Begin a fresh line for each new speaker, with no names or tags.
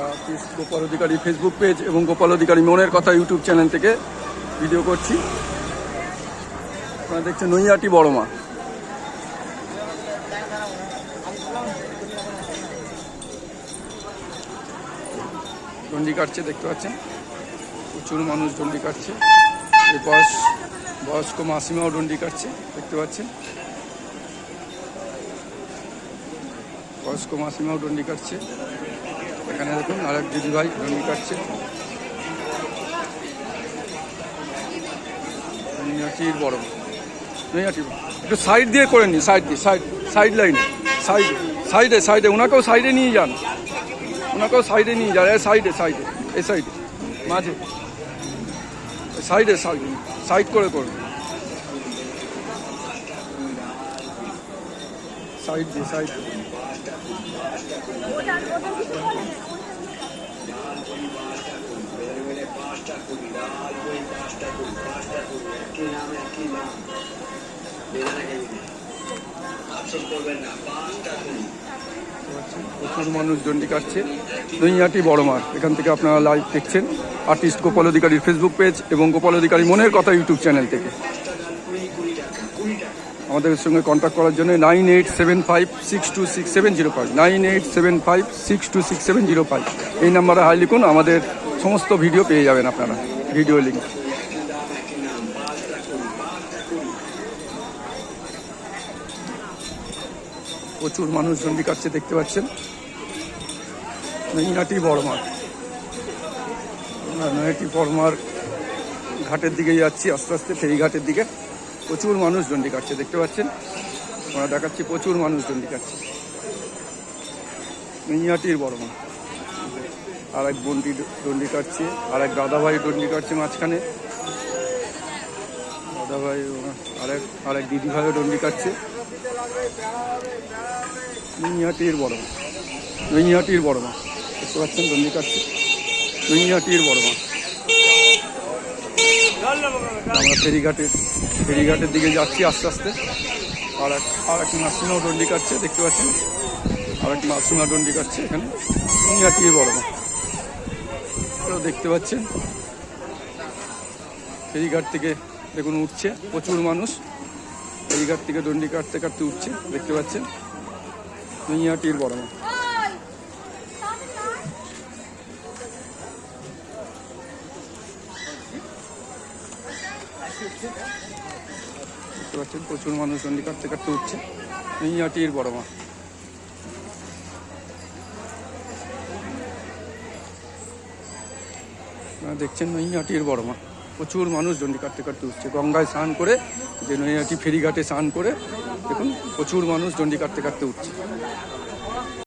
Artist Gopal অধিকারী Facebook page এবং গোপাল অধিকারী মনের কথা ইউটিউব চ্যানেল থেকে ভিডিও করছি। আপনারা দেখছেন নৈহাটি বড় মা। ডন্ডি কাটছে, দেখতে পাচ্ছেন প্রচুর মানুষ ডন্ডি কাটছে। এই বয়স্ক মাসিমাও ডন্ডি কাটছে, দেখতে পাচ্ছেন বয়স্ক মাসিমাও ডন্ডি কাটছে। এখানে দেখুন আরেক দিদিভাই ডন্ডি কাটছে। নৈহাটির বড় নৈহাটি একটু সাইড দিয়ে করে নি, সাইড লাইন সাইডে ওনাকেও সাইডে নিয়ে যান, এই সাইডে মাঝে সাইড করে করুন, সাইড প্রচুর মানুষ ডন্ডি কাটছে নৈহাটি বড় মাঠ। এখান থেকে আপনারা লাইভ দেখছেন আর্টিস্ট গোপাল অধিকারীর ফেসবুক পেজ এবং গোপাল অধিকারী মনের কথা ইউটিউব চ্যানেল থেকে। আমাদের সঙ্গে কন্ট্যাক্ট করার জন্য 9875626705 9875626705 এই নাম্বারে হাই লিখুন। আমাদের সমস্ত ভিডিও পেয়ে যাবেন আপনারা, ভিডিও লিঙ্ক। প্রচুর মানুষ ডন্ডি কাটছে, দেখতে পাচ্ছেন নৈহাটি বড় মাঠ। নৈহাটি বড় মাঠ ঘাটের দিকে যাচ্ছি আস্তে আস্তে, ফেরিঘাটের দিকে। প্রচুর মানুষ ডন্ডি কাটছে, দেখতে পাচ্ছেন আমরা দেখাচ্ছি, প্রচুর মানুষ ডন্ডি কাটছে নৈহাটির বড় মাঠ। আর এক বন্টি ডন্ডি কাটছে, আর এক দাদাভাই ডন্ডি কাটছে মাঝখানে, দাদাভাই আর এক দিদিভাইও ডন্ডি কাটছে। নৈহাটির বড় মা, দেখতে পাচ্ছেন ডন্ডি কাটছে নৈহাটির বড় মা। আমরা ফেরিঘাটের দিকে যাচ্ছি আস্তে আস্তে। আর এক মাসিমাও ডন্ডি কাটছে, দেখতে পাচ্ছেন আর এক মাসিমা ডন্ডি কাটছে এখানে নৈহাটির বড় মা। দেখতে পাচ্ছেন ফেরিঘাট থেকে দেখুন উঠছে প্রচুর মানুষ, ফেরিঘাট থেকে ডন্ডি কাটতে কাটতে উঠছে, দেখতে পাচ্ছেন নৈহাটির বড় মা। দেখতে পাচ্ছেন প্রচুর মানুষ ডন্ডি কাটতে কাটতে উঠছে নৈহাটির বড় মা। দেখছেন নৈহাটির বড় মা, প্রচুর মানুষ ডন্ডি কাটতে কাটতে উঠছে। গঙ্গায় স্নান করে, যে নৈহাটি ফেরিঘাটে স্নান করে দেখুন প্রচুর মানুষ ডন্ডি কাটতে কাটতে উঠছে।